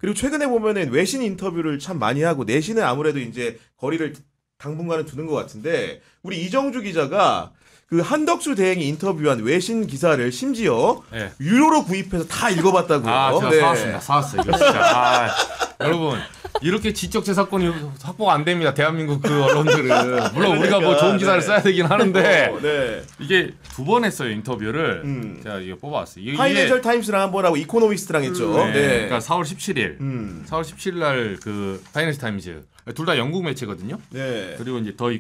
그리고 최근에 보면은 외신 인터뷰를 참 많이 하고 내신은 아무래도 이제 거리를 당분간은 두는 것 같은데 우리 이정주 기자가 그 한덕수 대행이 인터뷰한 외신 기사를 심지어 네. 유료로 구입해서 다 읽어봤다고요. 아, 제가 네. 사왔습니다. 사왔어요. 이거 진짜. 여러분 이렇게 지적재산권이 확보가 안 됩니다. 대한민국 그 언론들은. 물론 우리가 뭐 좋은 기사를 써야 되긴 하는데 네. 이게 2번 했어요 인터뷰를. 제가 이거 뽑아왔어요. 이게 파이낸셜 타임스랑 한 번 하고 이코노미스트랑 했죠. 네. 네. 그러니까 4월 17일. 4월 17일 날 그 파이낸셜 타임즈 둘 다 영국 매체거든요. 네. 그리고 이제 더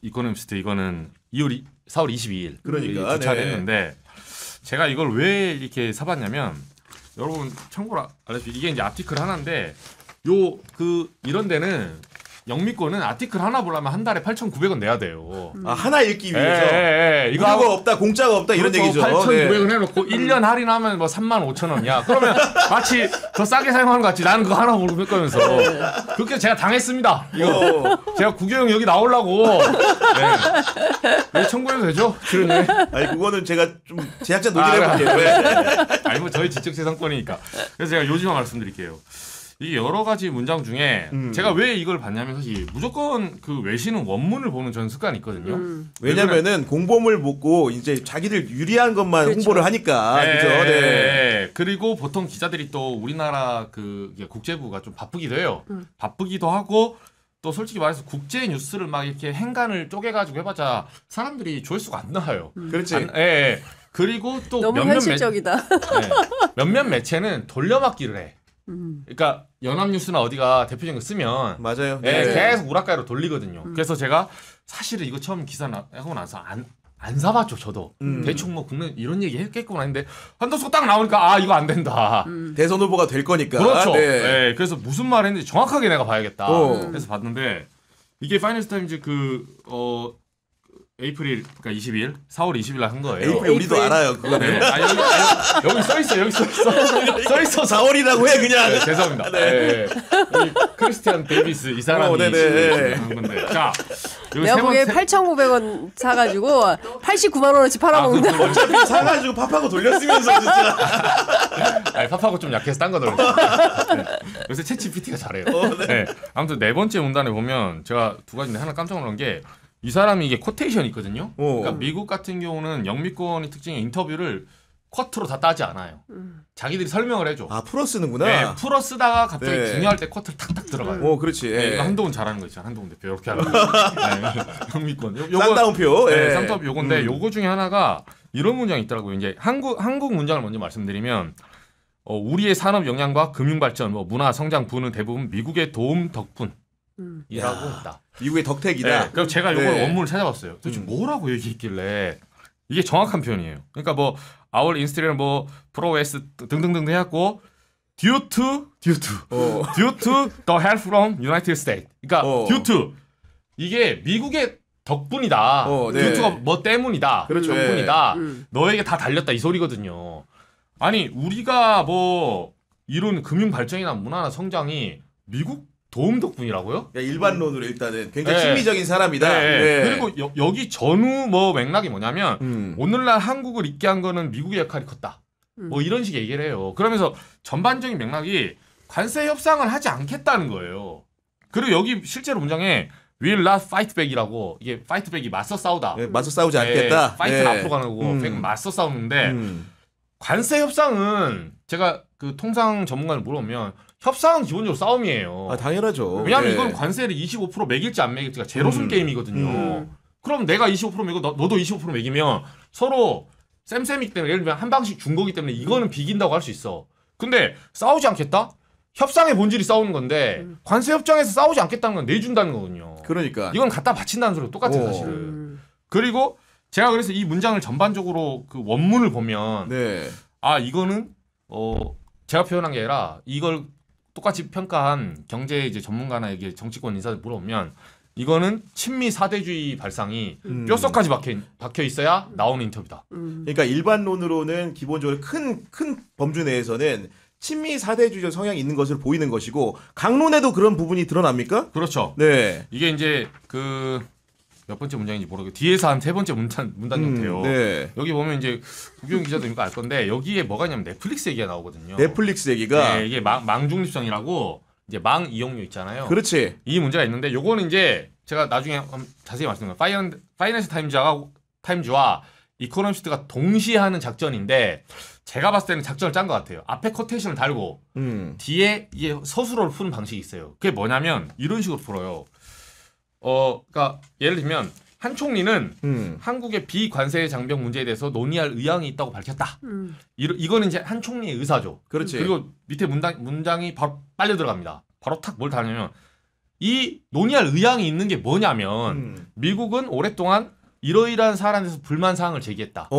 이코노미스트 이거는 4월 22일. 그러니까 주차됐는데 제가 이걸 왜 이렇게 사봤냐면 여러분 참고로 알려주세요. 이게 이제 아티클 하나인데 이런 데는 영미권은 아티클 하나 보려면 한 달에 8,900원 내야 돼요. 아, 하나 읽기 위해서. 이거 무료가 없다, 공짜가 없다 이런 그렇죠. 얘기죠. 8,900원 해놓고 1년 할인하면 뭐 35,000원이야. 그러면 마치 더 싸게 사용하는 것 같지. 나는 그거 하나 모르고 거면서 그렇게 제가 당했습니다. 이거 제가 구경영 여기 나오려고 네. 청구해도 되죠? 출연료. 아니 그거는 제가 좀 제작자 논의를 해볼게요. 아니 뭐 저희 지적재산권이니까. 그래서 제가 요지만 말씀드릴게요. 이게 여러 가지 문장 중에 제가 왜 이걸 봤냐면 사실 무조건 그 외신은 원문을 보는 저는 습관이 있거든요. 왜냐면은 공범을 보고 이제 자기들 유리한 것만 그렇죠. 홍보를 하니까. 네, 그죠? 네. 그리고 보통 기자들이 또 우리나라 그 국제부가 좀 바쁘기도 해요. 바쁘기도 하고 또 솔직히 말해서 국제 뉴스를 막 이렇게 행간을 쪼개가지고 해봤자 사람들이 조회수가 안 나와요. 그렇지. 예. 그리고 또 너무 현실적이다. 몇몇 매체는 돌려막기를 해. 그러니까 연합뉴스나 어디가 대표적인 거 쓰면 맞아요. 네. 네. 계속 우락가이로 돌리거든요. 그래서 제가 사실은 이거 처음 기사 하고 나서 안 사봤죠. 저도 대충 뭐 국내 이런 얘기 했겠구나 했는데 한도수가 딱 나오니까 이거 안 된다. 대선 후보가 될 거니까. 그렇죠. 네. 네. 그래서 무슨 말 했는지 정확하게 내가 봐야겠다. 그래서 봤는데 이게 파이낸셜 타임즈 에이프릴 그러니까 20일 4월 20일 날 한 거예요. 에이프릴 우리도 알아요. 그거는. 네. 여기 써 있어. 여기 써 있어. 4월이라고 해 그냥. 네, 죄송합니다. 네. 여기 크리스티안 데이비스 이 사람이 한 건데. 자, 내가 보기에 8,900원 사가지고 89만 원어치 팔아먹는다. 어차피 사가지고 팝하고 돌렸으면서 진짜. 아니, 팝하고 좀 약해서 딴 거 들었어. 네. 요새 챗 GPT가 잘해요. 네. 아무튼 네 번째 문단에 보면 제가 두 가지인데 하나 깜짝 놀란 게 이 사람이 이게 코테이션이 있거든요. 그러니까 미국 같은 경우는 영미권의 특징이 인터뷰를 쿼트로 다 따지 않아요. 자기들이 설명을 해줘. 풀어 쓰는구나. 네, 풀어 쓰다가 갑자기 네. 중요할 때 쿼트를 탁탁 들어가요. 그렇지. 네, 이거 한동훈 잘하는 거 있잖아. 한동훈 대표 이렇게 하는 거. 네, 영미권. 쌍따옴표. 네, 쌍따옴표 요건데 요거 중에 하나가 이런 문장이 있더라고요. 이제 한국 문장을 먼저 말씀드리면 우리의 산업 영향과 금융 발전, 문화 성장 부는 대부분 미국의 도움 덕분. 이라고 했다. 미국의 덕택이다. 네, 그럼 제가 이걸 원문을 찾아봤어요. 도대체 뭐라고 얘기했길래 이게 정확한 표현이에요. 그러니까 뭐 our industry progress 등등등 해갖고 due to the help from United States. 그러니까 due to 이게 미국의 덕분이다. due to가 뭐 때문이다. 그렇죠. 덕분이다. 너에게 다 달렸다 이 소리거든요. 아니 우리가 뭐 이룬 금융 발전이나 문화나 성장이 미국 도움 덕분이라고요? 일반론으로 일단은 굉장히 네. 친미적인 사람이다. 네. 네. 그리고 여기 전후 맥락이 뭐냐면 오늘날 한국을 있게 한 거는 미국의 역할이 컸다. 뭐 이런 식의 얘기를 해요. 그러면서 전반적인 맥락이 관세 협상을 하지 않겠다는 거예요. 그리고 여기 실제로 문장에 will not fight back이라고 이게 fight back이 맞서 싸우다. 네, 맞서 싸우지 않겠다. 파이트는 앞으로 가는 거고 back은 맞서 싸우는데 관세 협상은 제가 그 통상 전문가를 물어보면 협상은 기본적으로 싸움이에요. 당연하죠. 왜냐하면 네. 이건 관세를 25% 매길지 안 매길지가 제로숨 게임이거든요. 그럼 내가 25% 매고 너도 25% 매기면 서로 쌤쌤이기 때문에 예를 들면 한 방씩 준 거기 때문에 이거는 비긴다고 할 수 있어. 근데 싸우지 않겠다? 협상의 본질이 싸우는 건데 관세 협정에서 싸우지 않겠다는 건 내준다는 거거든요. 그러니까 이건 갖다 바친다는 소리가 똑같아요 사실은. 그리고 제가 그래서 이 문장을 전반적으로 그 원문을 보면 네. 이거는 제가 표현한 게 아니라 이걸 똑같이 평가한 경제 이제 전문가나 이게 정치권 인사들 물어보면 이거는 친미 사대주의 발상이 뼛속까지 박혀 있어야 나오는 인터뷰다. 그러니까 일반론으로는 기본적으로 큰 범주 내에서는 친미 사대주의적 성향이 있는 것을 보이는 것이고 강론에도 그런 부분이 드러납니까? 그렇죠. 네. 이게 이제 몇 번째 문장인지 모르고 뒤에서 한 세 번째 문단 같아요. 네. 여기 보면 이제 구경 기자도 이거 알 건데 여기에 뭐가 있냐면 넷플릭스 얘기가 나오거든요. 넷플릭스 얘기가. 네, 이게 망 중립성이라고 이제 망 이용료 있잖아요. 그렇지. 이 문제가 있는데 요거는 이제 제가 나중에 자세히 말씀드릴게요. 파이낸스 타임즈와 이코노미스트가 동시에 하는 작전인데 제가 봤을 때는 작전을 짠 것 같아요. 앞에 커테이션을 달고 뒤에 이게 서술어를 푸는 방식이 있어요. 그게 뭐냐면 이런 식으로 풀어요. 그러니까 예를 들면 한 총리는 한국의 비관세 장벽 문제에 대해서 논의할 의향이 있다고 밝혔다. 이거는 이제 한 총리의 의사죠. 그렇지. 그리고 밑에 문장이 바로 빨려 들어갑니다. 바로 탁 뭘 다냐면 이 논의할 의향이 있는 게 뭐냐면 미국은 오랫동안 이러이러한 사안에 대해서 불만 사항을 제기했다.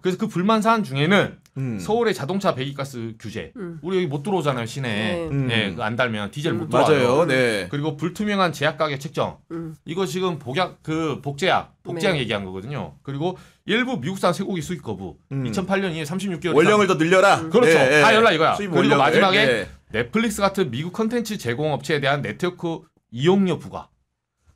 그래서 그 불만 사안 중에는 서울의 자동차 배기가스 규제. 우리 여기 못 들어오잖아요, 시내에. 네, 그거 안 달면 디젤 못 들어와요. 맞아요. 네. 그리고 불투명한 제약 가격 책정. 이거 지금 복제약 네. 얘기한 거거든요. 그리고 일부 미국산 쇠고기 수입 거부. 2008년 이후에 36개월 원령을 더 늘려라. 그렇죠. 네, 다 연락 이거야. 수입 그리고 원령을. 마지막에 네. 넷플릭스 같은 미국 컨텐츠 제공 업체에 대한 네트워크 이용료 부과.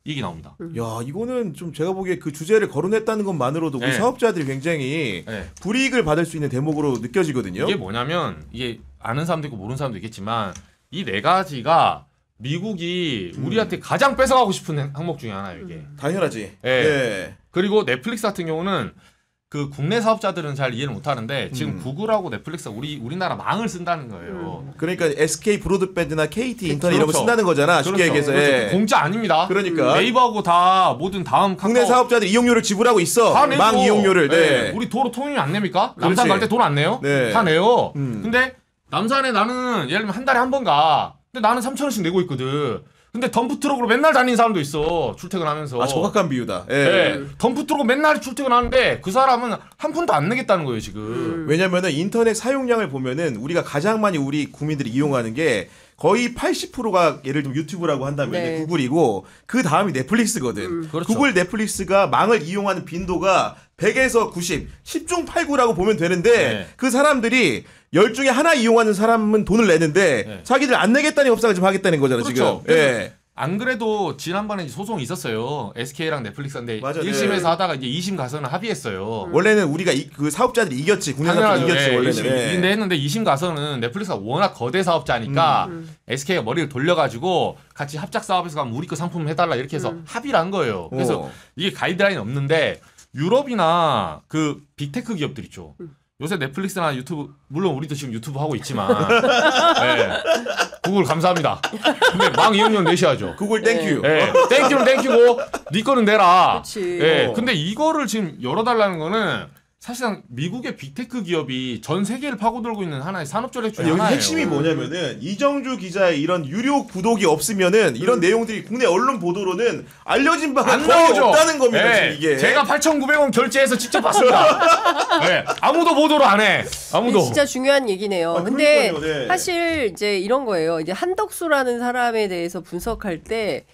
이게 나옵니다. 야, 이거는 좀 제가 보기에 그 주제를 거론했다는 것만으로도 우리 네. 사업자들이 굉장히 네. 불이익을 받을 수 있는 대목으로 느껴지거든요. 이게 뭐냐면 이게 아는 사람도 있고 모르는 사람도 있겠지만 이 네 가지가 미국이 우리한테 가장 뺏어가고 싶은 항목 중에 하나예요. 이게. 당연하지. 네. 네. 그리고 넷플릭스 같은 경우는 그 국내 사업자들은 잘 이해를 못 하는데 지금 구글하고 넷플릭스가 우리나라 망을 쓴다는 거예요. 그러니까 SK 브로드밴드나 KT 인터넷 이런 거 그렇죠. 쓴다는 거잖아. 쉽게 얘기해서. 예. 공짜 아닙니다. 그러니까. 네이버하고 다 모든 다음 국내 사업자들 이용료를 지불하고 있어. 다 내죠. 망 이용료를. 네. 우리 도로 통행료 안 냅니까? 그렇지. 남산 갈 때 돈 안 내요? 네. 다 내요. 근데 남산에 나는 예를 들면 한 달에 한 번 가. 근데 나는 3,000원씩 내고 있거든. 근데 덤프 트럭으로 맨날 다니는 사람도 있어. 출퇴근하면서. 아, 정확한 비유다. 예. 네. 덤프 트럭 맨날 출퇴근하는데 그 사람은 한 푼도 안 내겠다는 거예요 지금. 왜냐면은 인터넷 사용량을 보면은 우리가 가장 많이 우리 국민들이 이용하는 게 거의 80%가 예를 들면 유튜브라고 한다면 네. 구글이고 그 다음이 넷플릭스거든. 그렇죠. 구글 넷플릭스가 망을 이용하는 빈도가 100에서 90, 10중 8구라고 보면 되는데 네. 그 사람들이 10중에 하나 이용하는 사람은 돈을 내는데 네. 자기들 안 내겠다는 협상을 좀 하겠다는 거잖아 그렇죠. 지금. 예. 안 그래도 지난번에 소송이 있었어요. SK랑 넷플릭스인데 맞아, 1심에서 네. 하다가 이제 2심 가서는 합의했어요. 원래는 우리가 그 사업자들이 이겼지. 국내 사업자들이 이겼지 예, 원래는. 예. 근데 했는데 2심 가서는 넷플릭스가 워낙 거대 사업자니까 SK가 머리를 돌려가지고 같이 합작 사업에서 가면 우리 거 상품 해달라 이렇게 해서 합의를 한 거예요. 그래서 이게 가이드라인이 없는데 유럽이나 그 빅테크 기업들 있죠. 요새 넷플릭스나 유튜브 물론 우리도 지금 유튜브 하고 있지만 네. 구글 감사합니다. 근데 망 이용료 내셔야죠. 구글 땡큐. 예, 땡큐는 땡큐고 네 거는 내라. 그치. 예, 근데 이거를 지금 열어달라는 거는 사실상 미국의 빅테크 기업이 전 세계를 파고들고 있는 하나의 산업전략 중에 여기 하나예요. 핵심이 뭐냐면은 이정주 기자의 이런 유료 구독이 없으면은 이런 내용들이 국내 언론 보도로는 알려진 바가 안 거의 나오죠. 없다는 겁니다. 예, 지금 이게. 제가 8,900원 결제해서 직접 봤습니다. 예, 아무도 보도를 안 해. 아무도. 이게 진짜 중요한 얘기네요. 아, 근데 그러니까요, 네. 사실 이제 이런 거예요. 이제 한덕수라는 사람에 대해서 분석할 때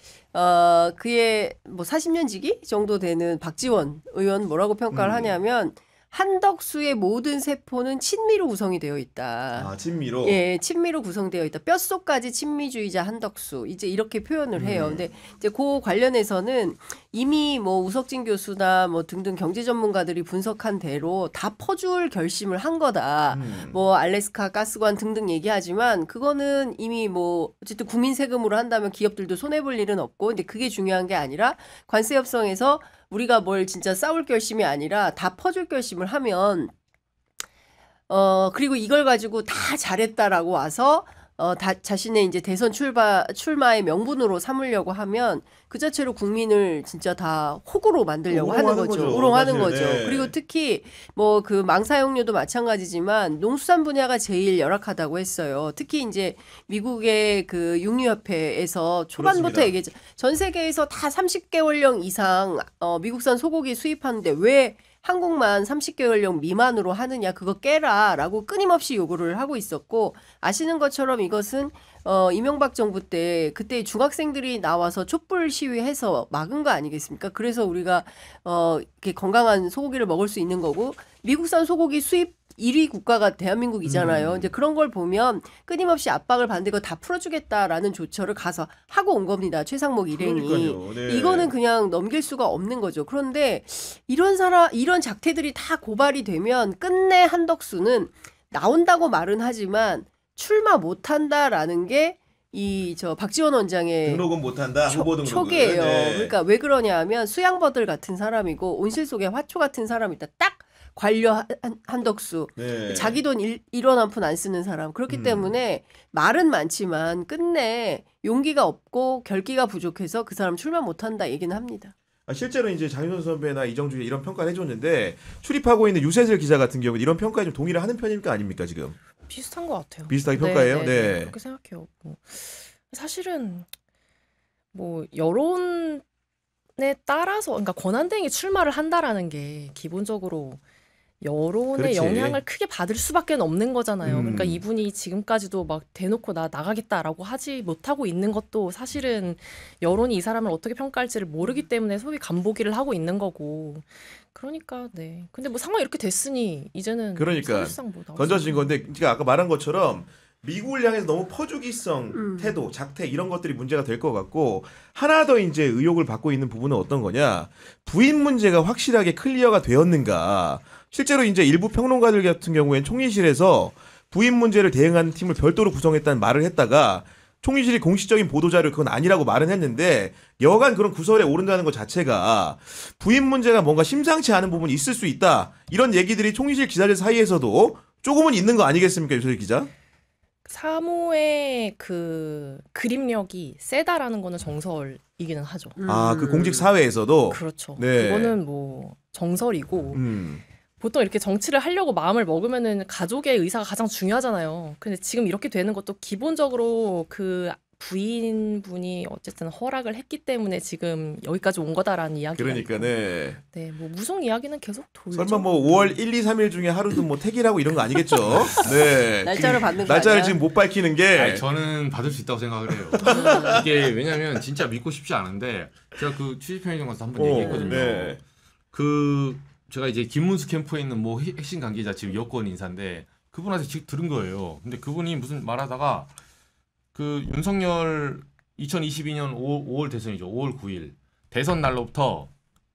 그의 뭐 40년 지기 정도 되는 박지원 의원 뭐라고 평가를 하냐면 한덕수의 모든 세포는 친미로 구성이 되어 있다. 아, 친미로. 예, 친미로 구성되어 있다. 뼛속까지 친미주의자 한덕수. 이제 이렇게 표현을 해요. 근데 이제 그 관련해서는 이미 뭐 우석진 교수나 뭐 등등 경제 전문가들이 분석한 대로 다 퍼줄 결심을 한 거다. 뭐 알래스카 가스관 등등 얘기하지만 그거는 이미 뭐 어쨌든 국민 세금으로 한다면 기업들도 손해 볼 일은 없고 근데 그게 중요한 게 아니라 관세 협상에서 우리가 뭘 진짜 싸울 결심이 아니라 다 퍼줄 결심을 하면 그리고 이걸 가지고 다 잘했다라고 와서 자신의 이제 대선 출마의 명분으로 삼으려고 하면 그 자체로 국민을 진짜 다 호구로 만들려고 하는 거죠. 우롱하는 거죠. 네. 그리고 특히 뭐 그 망사용료도 마찬가지지만 농수산 분야가 제일 열악하다고 했어요. 특히 이제 미국의 그 육류협회에서 초반부터 그렇습니다. 얘기했죠. 전 세계에서 다 30개월령 이상 미국산 소고기 수입하는데 왜 한국만 30개월령 미만으로 하느냐 그거 깨라라고 끊임없이 요구를 하고 있었고 아시는 것처럼 이것은 이명박 정부 때 그때 중학생들이 나와서 촛불 시위해서 막은 거 아니겠습니까? 그래서 우리가 이렇게 건강한 소고기를 먹을 수 있는 거고 미국산 소고기 수입 1위 국가가 대한민국이잖아요. 이제 그런 걸 보면 끊임없이 압박을 받는데 이거 다 풀어주겠다라는 조처를 가서 하고 온 겁니다. 최상목 일행이. 그러니까요. 네. 이거는 그냥 넘길 수가 없는 거죠. 그런데 이런 작태들이 다 고발이 되면 끝내 한덕수는 나온다고 말은 하지만 출마 못한다라는 게 박지원 원장의 등록은 못한다. 후보 등록은. 초기예요. 네. 그러니까 왜 그러냐 하면 수양버들 같은 사람이고 온실 속에 화초 같은 사람이 있다. 딱 관료 한덕수. 네. 자기 돈 1원 한 푼 안 쓰는 사람. 그렇기 때문에 말은 많지만 끝내 용기가 없고 결기가 부족해서 그 사람 출마 못한다 얘기는 합니다. 실제로 이제 장윤선 선배나 이정주 이런 평가를 해줬는데 출입하고 있는 유세슬 기자 같은 경우는 이런 평가에 좀 동의를 하는 편입니까 아닙니까 지금? 비슷한 것 같아요. 비슷하게 평가해요? 네. 그렇게 생각해요. 사실은 뭐 여론에 따라서 그러니까 권한대행이 출마를 한다라는 게 기본적으로 여론의 그렇지. 영향을 크게 받을 수밖에 없는 거잖아요. 음. 그러니까 이분이 지금까지도 막 대놓고 나 나가겠다라고 하지 못하고 있는 것도 사실은 여론이 이 사람을 어떻게 평가할지를 모르기 때문에 소위 간보기를 하고 있는 거고. 그러니까 네. 근데 뭐 상황이 이렇게 됐으니 이제는 그러니까 사실상 뭐 나올 던져진 건데 제가 아까 말한 것처럼 미국을 향해서 너무 퍼주기성 태도, 작태 이런 것들이 문제가 될 것 같고 하나 더 이제 의혹을 받고 있는 부분은 어떤 거냐? 부인 문제가 확실하게 클리어가 되었는가? 실제로 이제 일부 평론가들 같은 경우에는 총리실에서 부인 문제를 대응하는 팀을 별도로 구성했다는 말을 했다가 총리실이 공식적인 보도자료 그건 아니라고 말은 했는데 여간 그런 구설에 오른다는 것 자체가 부인 문제가 뭔가 심상치 않은 부분이 있을 수 있다. 이런 얘기들이 총리실 기자들 사이에서도 조금은 있는 거 아니겠습니까, 유소희 기자? 사모의 그 그림력이 세다라는 거는 정설이기는 하죠. 아, 그 공직 사회에서도 그렇죠. 네. 그거는 뭐 정설이고 음. 보통 이렇게 정치를 하려고 마음을 먹으면은 가족의 의사가 가장 중요하잖아요. 근데 지금 이렇게 되는 것도 기본적으로 그 부인분이 어쨌든 허락을 했기 때문에 지금 여기까지 온 거다라는 이야기가 그러니까 있고. 네. 네, 뭐 무속 이야기는 계속 돌죠. 설마 뭐 5월 1, 2, 3일 중에 하루도 뭐 택일하고 이런 거 아니겠죠? 네. 날짜를 받는 거 날짜를 아니야? 지금 못 밝히는 게 아니, 저는 받을 수 있다고 생각을 해요. 이게 왜냐면 진짜 믿고 싶지 않은데 제가 그 취재 편의점 가서 한번 얘기했거든요. 네. 그 제가 이제 김문수 캠프에 있는 뭐 핵심 관계자 지금 여권 인사인데 그분한테 직 들은 거예요. 근데 그분이 무슨 말하다가 그 윤석열 2022년 5월 대선이죠. 5월 9일 대선 날로부터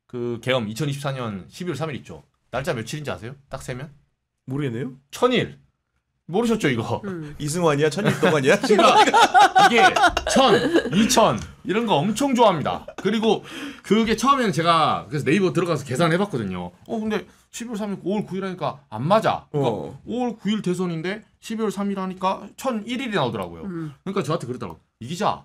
그 계엄 2024년 12월 3일 있죠. 날짜 며칠인지 아세요? 딱 세면? 모르겠네요. 1000일. 모르셨죠 이거? 이승환이야? 천일 동안이야? 그러니까 이게 1000, 2000 이런 거 엄청 좋아합니다. 그리고 그게 처음에는 제가 그래서 네이버 들어가서 계산해봤거든요. 근데 12월 3일 5월 9일 하니까 안 맞아. 그러니까 5월 9일 대선인데 12월 3일 하니까 1001일이 나오더라고요. 그러니까 저한테 그러더라고요. 이 기자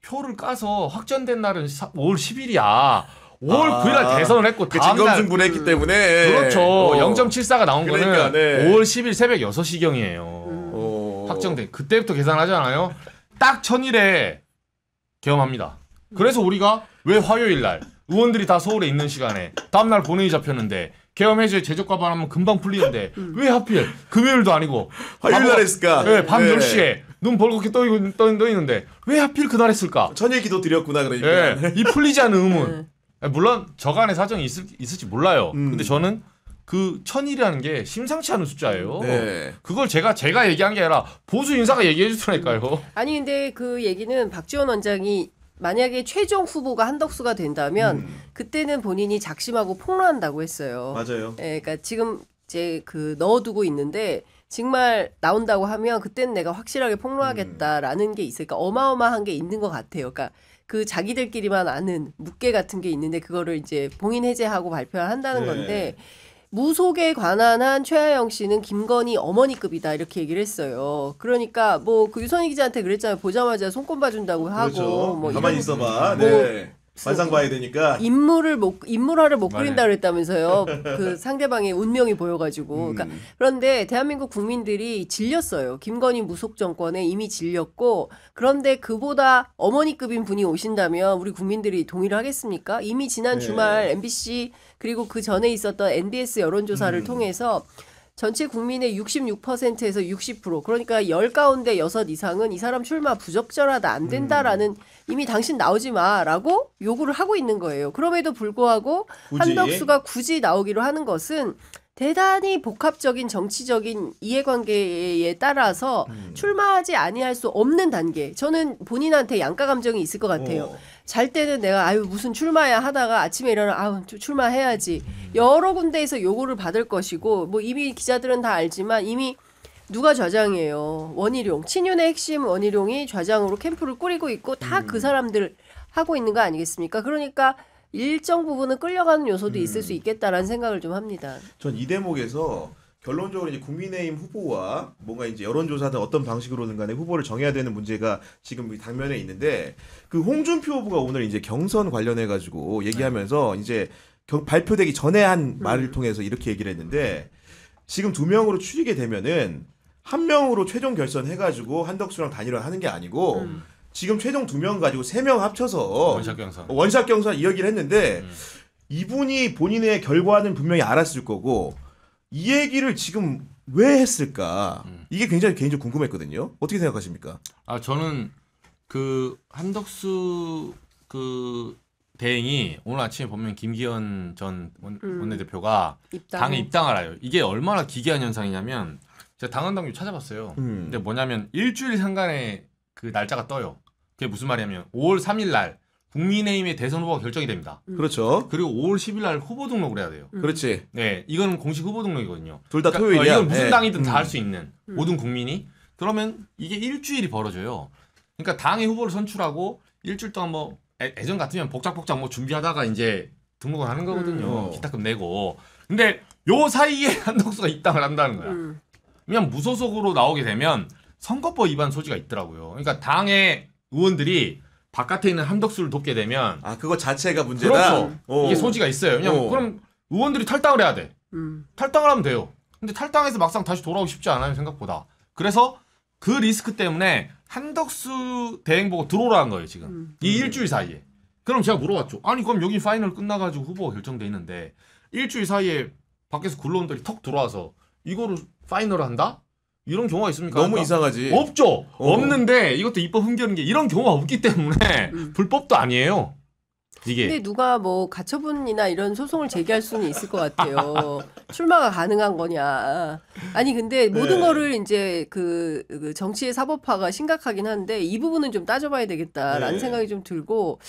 표를 까서 확정된 날은 5월 10일이야. 5월 9일 날 대선을 했고 다음 날 진검승부를 했기 때문에 그렇죠. 0.74가 나온 그러니까, 거는 네. 5월 10일 새벽 6시경이에요. 확정된. 그때부터 계산하잖아요. 딱 1000일에 계엄합니다. 그래서 우리가 왜 화요일 날 의원들이 다 서울에 있는 시간에 다음 날 본회의 잡혔는데 계엄 해제 제적과반하면 금방 풀리는데 왜 하필 금요일도 아니고 화요일 날 했을까? 네, 밤 네. 10시에 눈 벌겋게 떠 있는데 왜 하필 그날 했을까? 천일 기도 드렸구나 그러니까. 네, 이 풀리지 않는 의문. 물론 저간의 사정이 있을지 몰라요. 근데 저는 그 1000일이라는 게 심상치 않은 숫자예요. 네. 그걸 제가 얘기한 게 아니라 보수 인사가 얘기해 주더라니까요. 아니 근데 그 얘기는 박지원 원장이 만약에 최종 후보가 한덕수가 된다면 그때는 본인이 작심하고 폭로한다고 했어요. 맞아요. 예, 그러니까 지금 이제 그 넣어두고 있는데 정말 나온다고 하면 그때는 내가 확실하게 폭로하겠다라는 게 있으니까 어마어마한 게 있는 것 같아요. 그러니까 그 자기들끼리만 아는 묵계 같은 게 있는데 그거를 이제 봉인 해제하고 발표한다는 네. 건데 무속에 관한 한 최하영 씨는 김건희 어머니급이다 이렇게 얘기를 했어요. 그러니까 뭐 그 유선희 기자한테 그랬잖아요. 보자마자 손꼽 봐준다고 하고 그렇죠. 뭐 가만히 이런 있어봐. 뭐 네. 관상 봐야 되니까. 인물화를 못 맞아요. 그린다 그랬다면서요. 그 상대방의 운명이 보여가지고. 그러니까 그런데 대한민국 국민들이 질렸어요. 김건희 무속 정권에 이미 질렸고 그런데 그보다 어머니급인 분이 오신다면 우리 국민들이 동의를 하겠습니까? 이미 지난 네. 주말 MBC 그리고 그 전에 있었던 NBS 여론조사를 통해서 전체 국민의 66%에서 60% 그러니까 10 가운데 6 이상은 이 사람 출마 부적절하다 안 된다라는 이미 당신 나오지 마라고 요구를 하고 있는 거예요. 그럼에도 불구하고 굳이? 한덕수가 굳이 나오기로 하는 것은 대단히 복합적인 정치적인 이해관계에 따라서 출마하지 아니할 수 없는 단계. 저는 본인한테 양가 감정이 있을 것 같아요. 잘 때는 내가 아유 무슨 출마야 하다가 아침에 일어나 아유 출마해야지. 여러 군데에서 요구를 받을 것이고 뭐 이미 기자들은 다 알지만 이미 누가 좌장이에요. 원희룡. 친윤의 핵심 원희룡이 좌장으로 캠프를 꾸리고 있고 다 그 사람들 하고 있는 거 아니겠습니까? 그러니까 일정 부분은 끌려가는 요소도 있을 수 있겠다라는 생각을 좀 합니다. 전 이 대목에서 결론적으로 이제 국민의힘 후보와 뭔가 이제 여론조사든 어떤 방식으로든 간에 후보를 정해야 되는 문제가 지금 당면에 있는데 그 홍준표 후보가 오늘 이제 경선 관련해 가지고 얘기하면서 이제 발표되기 전에 한 말을 통해서 이렇게 얘기를 했는데 지금 2명으로 추리게 되면은 1명으로 최종 결선해 가지고 한덕수랑 단일화하는 게 아니고 지금 최종 2명 가지고 3명 합쳐서 원샷 경선 이 얘기를 했는데 이분이 본인의 결과는 분명히 알았을 거고 이 얘기를 지금 왜 했을까? 이게 굉장히 개인적으로 궁금했거든요. 어떻게 생각하십니까? 아 저는 그 한덕수 그 대행이 오늘 아침에 보면 김기현 전 원내대표가 당에 입당을 해요. 이게 얼마나 기괴한 현상이냐면 제가 당헌당규 찾아봤어요. 근데 뭐냐면 일주일 상간에 그 날짜가 떠요. 그게 무슨 말이냐면 5월 3일 날 국민의힘의 대선 후보가 결정이 됩니다. 그렇죠. 그리고 5월 10일 날 후보 등록을 해야 돼요. 그렇지. 네, 이거는 공식 후보 등록이거든요. 둘 다 그러니까 토요일이야. 이건 무슨 네. 당이든 다 할 수 있는 모든 국민이. 그러면 이게 일주일이 벌어져요. 그러니까 당의 후보를 선출하고 일주일 동안 뭐 예전 같으면 복작복작 뭐 준비하다가 이제 등록을 하는 거거든요. 기타금 내고. 근데 요 사이에 한덕수가 입당을 한다는 거야. 그냥 무소속으로 나오게 되면 선거법 위반 소지가 있더라고요. 그러니까 당의 의원들이 바깥에 있는 한덕수를 돕게 되면 아 그거 자체가 문제다. 그렇죠. 이게 소지가 있어요. 왜냐면 그럼 의원들이 탈당을 해야 돼. 탈당을 하면 돼요. 근데 탈당해서 막상 다시 돌아오기 쉽지 않아요 생각보다. 그래서 그 리스크 때문에 한덕수 대행 보고 들어오라는 거예요 지금. 이 일주일 사이에. 그럼 제가 물어봤죠. 아니 그럼 여기 파이널 끝나가지고 후보가 결정돼 있는데 일주일 사이에 밖에서 굴러온들이 턱 들어와서 이거를 파이널을 한다? 이런 경우가 있습니까? 너무 그러니까 이상하지. 없죠. 없는데 이것도 입법 흥겨는 게 이런 경우가 없기 때문에 불법도 아니에요. 이게. 근데 누가 뭐 가처분이나 이런 소송을 제기할 수는 있을 것 같아요. 출마가 가능한 거냐. 아니 근데 모든 거를 이제 그 정치의 사법화가 심각하긴 한데 이 부분은 좀 따져봐야 되겠다라는 생각이 좀 들고.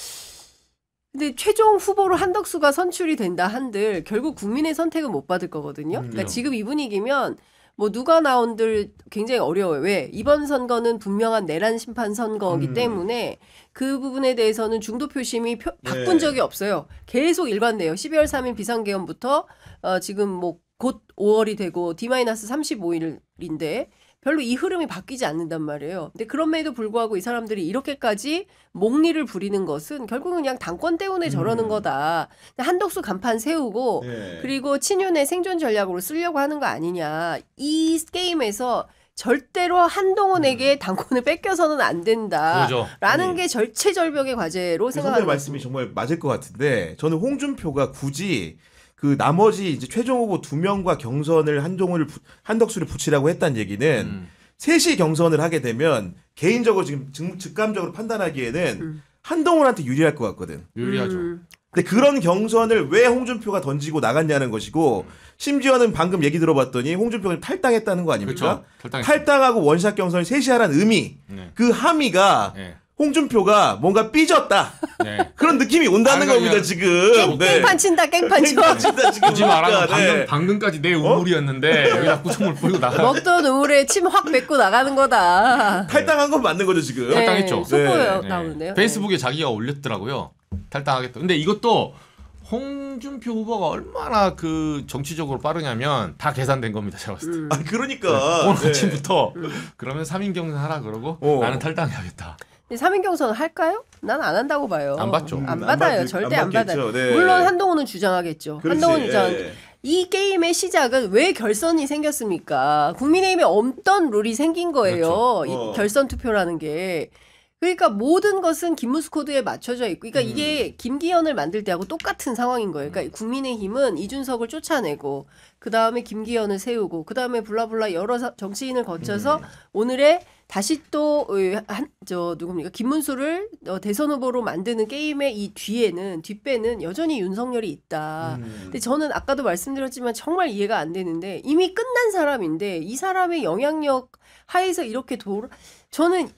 근데 최종 후보로 한덕수가 선출이 된다 한들 결국 국민의 선택은 못 받을 거거든요. 그러니까 지금 이 분위기면 뭐 누가 나온들 굉장히 어려워요. 왜? 이번 선거는 분명한 내란 심판 선거이기 때문에 그 부분에 대해서는 중도 표심이 바꾼 적이 없어요. 계속 일관돼요. 12월 3일 비상계엄부터 지금 뭐 곧 5월이 되고 D-35일인데 별로 이 흐름이 바뀌지 않는단 말이에요. 근데 그럼에도 불구하고 이 사람들이 이렇게까지 목리를 부리는 것은 결국은 그냥 당권 때문에 저러는 거다. 한덕수 간판 세우고 그리고 친윤의 생존 전략으로 쓰려고 하는 거 아니냐. 이 게임에서 절대로 한동훈에게 당권을 뺏겨서는 안 된다라는 게 절체절명의 과제로 선배 생각하는 말씀이 정말 맞을 것 같은데 저는 홍준표가 굳이 그 나머지 이제 최종 후보 2명과 경선을 한덕수를 붙이라고 했다는 얘기는 셋이 경선을 하게 되면 개인적으로 지금 직감적으로 판단하기에는 한동훈한테 유리할 것 같거든. 유리하죠. 근데 그런 경선을 왜 홍준표가 던지고 나갔냐는 것이고 심지어는 방금 얘기 들어봤더니 홍준표가 탈당했다는 거 아닙니까? 그렇죠. 탈당하고 원샷 경선을 셋이 하라는 의미. 그 함의가 홍준표가 뭔가 삐졌다. 그런 느낌이 온다는 겁니다, 지금. 깽판 친다, 깽판 쳐. 친다, 지금. 굳이 말하면 네. 방금까지 내 우물이었는데 여기다 구청물 뿌리고 나가. 먹던 우물에 침 확 뱉고 나가는 거다. 탈당한 건 맞는 거죠, 지금. 탈당했죠. 속보여 네. 나오는데요. 페이스북에 자기가 올렸더라고요. 탈당하겠다. 근데 이것도 홍준표 후보가 얼마나 그 정치적으로 빠르냐면 다 계산된 겁니다. 제가 봤을 때. 아, 그러니까. 오늘 아침부터 그러면 3인 경선 하라 그러고 나는 탈당해야겠다. 3인 경선을 할까요? 난 안 한다고 봐요. 안 받죠. 안 받아요. 절대 안 받아요. 물론 한동훈은 주장하겠죠. 그렇지. 한동훈 주장. 이 게임의 시작은 왜 결선이 생겼습니까? 국민의힘에 없던 룰이 생긴 거예요. 그렇죠. 이 결선 투표라는 게. 그러니까 모든 것은 김문수 코드에 맞춰져 있고, 그러니까 이게 김기현을 만들 때하고 똑같은 상황인 거예요. 그러니까 국민의힘은 이준석을 쫓아내고, 그 다음에 김기현을 세우고, 그 다음에 블라블라 여러 정치인을 거쳐서 오늘의 다시 또 누굽니까 김문수를 대선 후보로 만드는 게임의 이 뒷배는 여전히 윤석열이 있다. 근데 저는 아까도 말씀드렸지만 정말 이해가 안 되는데 이미 끝난 사람인데 이 사람의 영향력 하에서 이렇게 저는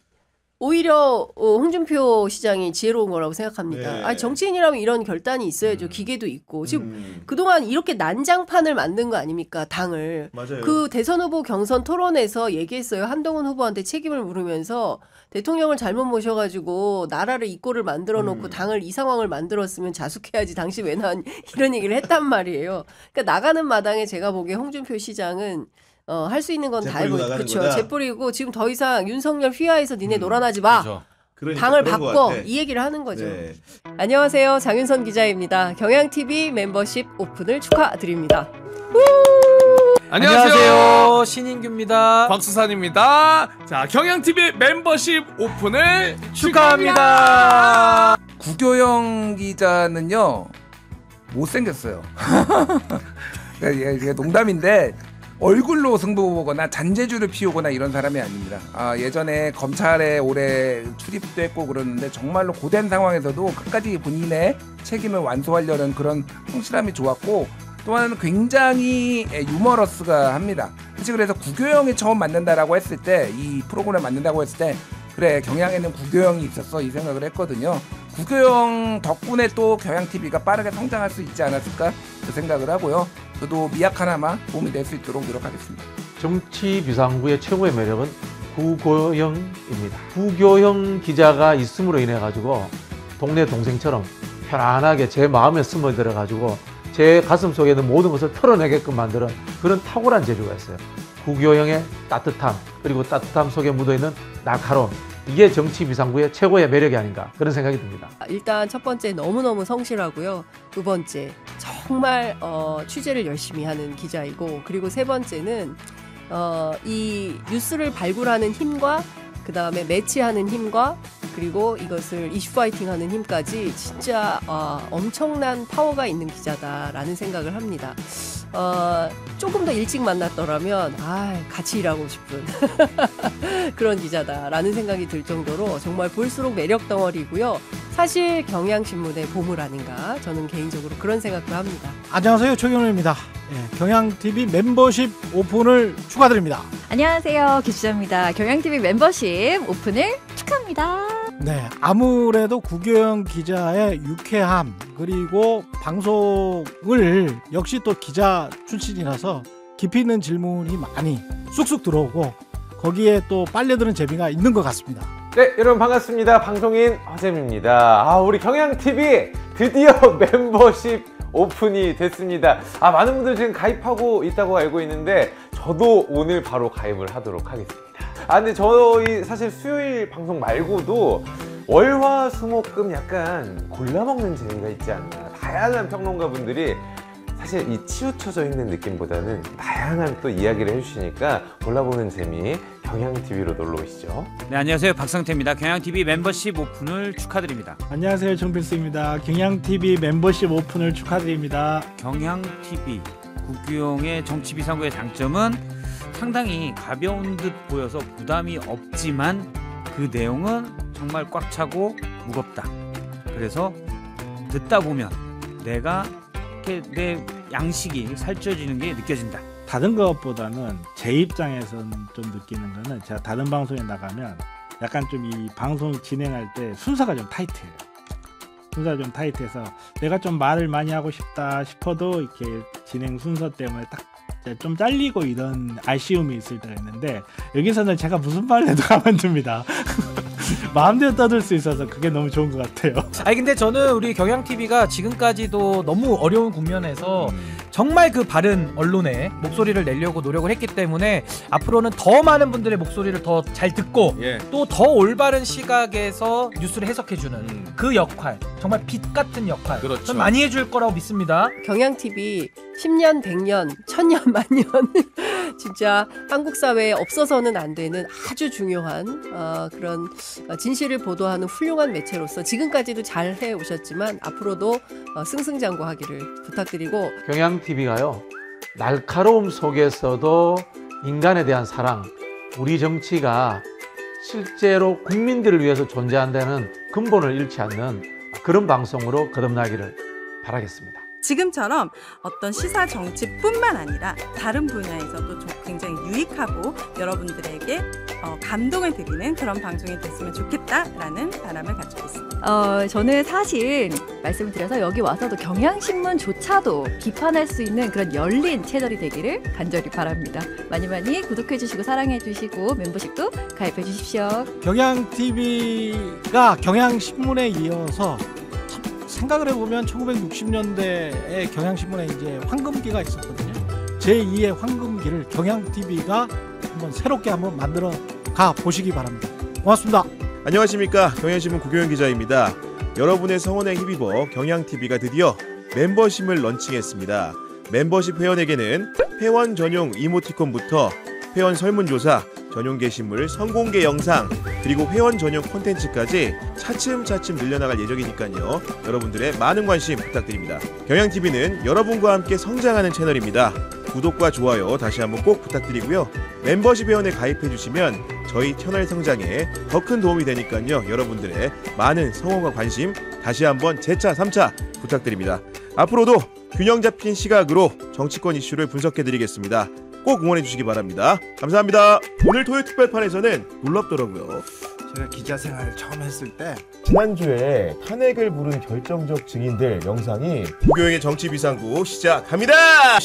오히려 홍준표 시장이 지혜로운 거라고 생각합니다. 네. 아니, 정치인이라면 이런 결단이 있어야죠. 기계도 있고. 지금 그동안 이렇게 난장판을 만든 거 아닙니까? 당을. 맞아요. 그 대선 후보 경선 토론에서 얘기했어요. 한동훈 후보한테 책임을 물으면서 대통령을 잘못 모셔가지고 나라를 이 꼴을 만들어 놓고 당을 이 상황을 만들었으면 자숙해야지 당신 왜 나왔니? 이런 얘기를 했단 말이에요. 그러니까 나가는 마당에 제가 보기에 홍준표 시장은 할 수 있는 건 다 해보고 그렇죠. 재뿌리고 지금 더 이상 윤석열 휘하에서 니네 놀아나지 마. 그렇죠. 그러니까 당을 그런 것 바꿔 같아. 이 얘기를 하는 거죠. 네. 안녕하세요. 장윤선 기자입니다. 경향TV 멤버십 오픈을 축하드립니다. 안녕하세요. 신인규입니다. 곽수산입니다. 자, 경향TV 멤버십 오픈을 축하합니다. 구교영 기자는요 못생겼어요. 이게 농담인데 얼굴로 승부 보거나 잔재주를 피우거나 이런 사람이 아닙니다. 예전에 검찰에 오래 출입도 했고 그러는데 정말로 고된 상황에서도 끝까지 본인의 책임을 완수하려는 그런 성실함이 좋았고 또 하나는 굉장히 유머러스가 합니다. 사실 그래서 구교영이 처음 만난다라고 했을 때 이 프로그램 만든다고 했을 때 그래 경향에는 구교영이 있었어 이 생각을 했거든요. 구교영 덕분에 또 경향TV가 빠르게 성장할 수 있지 않았을까 그 생각을 하고요. 저도 미약 하나만 도움이 될 수 있도록 노력하겠습니다. 정치 비상구의 최고의 매력은 구교영입니다. 구교영 기자가 있음으로 인해 가지고 동네 동생처럼 편안하게 제 마음에 스며들어 가지고 제 가슴 속에 있는 모든 것을 털어내게끔 만드는 그런 탁월한 재주가 있어요. 구교영의 따뜻함, 그리고 따뜻함 속에 묻어있는 날카로움, 이게 정치 비상구의 최고의 매력이 아닌가 그런 생각이 듭니다. 일단 첫 번째 너무너무 성실하고요. 두 번째 정말 취재를 열심히 하는 기자이고, 그리고 세 번째는 이 뉴스를 발굴하는 힘과 그 다음에 매치하는 힘과 그리고 이것을 이슈 파이팅하는 힘까지 진짜 엄청난 파워가 있는 기자다라는 생각을 합니다. 조금 더 일찍 만났더라면 같이 일하고 싶은 그런 기자다라는 생각이 들 정도로 정말 볼수록 매력 덩어리고요. 사실 경향신문의 보물 아닌가 저는 개인적으로 그런 생각도 합니다. 안녕하세요. 최경련입니다. 경향TV 멤버십 오픈을 축하드립니다. 안녕하세요. 기수자입니다. 경향TV 멤버십 오픈을 축하합니다. 네, 아무래도 구교영 기자의 유쾌함 그리고 방송을 역시 또 기자 출신이라서 깊이 있는 질문이 많이 쑥쑥 들어오고 거기에 또 빨려드는 재미가 있는 것 같습니다. 네, 여러분 반갑습니다. 방송인 허잼입니다. 우리 경향TV 드디어 멤버십 오픈이 됐습니다. 많은 분들 지금 가입하고 있다고 알고 있는데 저도 오늘 바로 가입을 하도록 하겠습니다. 근데 저희 사실 수요일 방송 말고도 월화수목금 약간 골라먹는 재미가 있지 않나. 다양한 평론가분들이 사실 이 치우쳐져 있는 느낌보다는 다양한 또 이야기를 해주시니까 골라보는 재미 경향TV로 놀러 오시죠. 네, 안녕하세요. 박상태입니다. 경향TV 멤버십 오픈을 축하드립니다. 안녕하세요. 정필수입니다. 경향TV 멤버십 오픈을 축하드립니다. 경향TV 구규영의 정치비상구의 장점은 상당히 가벼운 듯 보여서 부담이 없지만 그 내용은 정말 꽉 차고 무겁다. 그래서 듣다 보면 내가 이렇게 내 양식이 살쪄지는 게 느껴진다. 다른 것보다는 제 입장에서는 좀 느끼는 거는 제가 다른 방송에 나가면 약간 좀 이 방송 진행할 때 순서가 좀 타이트해요. 순서가 좀 타이트해서 내가 좀 말을 많이 하고 싶다 싶어도 이렇게 진행 순서 때문에 딱 좀 잘리고 이런 아쉬움이 있을 때가 있는데 여기서는 제가 무슨 말을 해도 가만둡니다. 마음대로 떠들 수 있어서 그게 너무 좋은 것 같아요. 근데 저는 우리 경향TV가 지금까지도 너무 어려운 국면에서 정말 그 바른 언론의 목소리를 내려고 노력을 했기 때문에 앞으로는 더 많은 분들의 목소리를 더 잘 듣고 또 더 올바른 시각에서 뉴스를 해석해주는 그 역할, 정말 빛 같은 역할 그렇죠. 전 많이 해줄 거라고 믿습니다. 경향TV 10년, 100년, 1000년, 만년 진짜 한국 사회에 없어서는 안 되는 아주 중요한 그런 진실을 보도하는 훌륭한 매체로서 지금까지도 잘 해오셨지만 앞으로도 승승장구하기를 부탁드리고 경향TV가요. 날카로움 속에서도 인간에 대한 사랑, 우리 정치가 실제로 국민들을 위해서 존재한다는 근본을 잃지 않는 그런 방송으로 거듭나기를 바라겠습니다. 지금처럼 어떤 시사 정치뿐만 아니라 다른 분야에서도 굉장히 유익하고 여러분들에게 감동을 드리는 그런 방송이 됐으면 좋겠다라는 바람을 가지고 있습니다. 저는 사실 말씀을 드려서 여기 와서도 경향신문조차도 비판할 수 있는 그런 열린 채널이 되기를 간절히 바랍니다. 많이 많이 구독해 주시고 사랑해 주시고 멤버십도 가입해 주십시오. 경향TV가 경향신문에 이어서 생각을 해보면 1960년대에 경향신문에 이제 황금기가 있었거든요. 제2의 황금기를 경향TV가 새롭게 한번 만들어 가 보시기 바랍니다. 고맙습니다. 안녕하십니까, 경향신문 구교영 기자입니다. 여러분의 성원에 힘입어 경향TV가 드디어 멤버십을 런칭했습니다. 멤버십 회원에게는 회원 전용 이모티콘부터 회원 설문조사, 전용 게시물, 선공개 영상, 그리고 회원 전용 콘텐츠까지 차츰차츰 늘려나갈 예정이니까요. 여러분들의 많은 관심 부탁드립니다. 경향TV는 여러분과 함께 성장하는 채널입니다. 구독과 좋아요 다시 한번 꼭 부탁드리고요. 멤버십 회원에 가입해주시면 저희 채널 성장에 더 큰 도움이 되니까요. 여러분들의 많은 성원과 관심 다시 한번 재차 3차 부탁드립니다. 앞으로도 균형 잡힌 시각으로 정치권 이슈를 분석해드리겠습니다. 꼭 응원해주시기 바랍니다. 감사합니다. 오늘 토요일 특별판에서는 놀랍더라고요. 제가 기자 생활을 처음 했을 때 지난주에 탄핵을 부른 결정적 증인들 영상이 구교영의 정치비상구 시작합니다.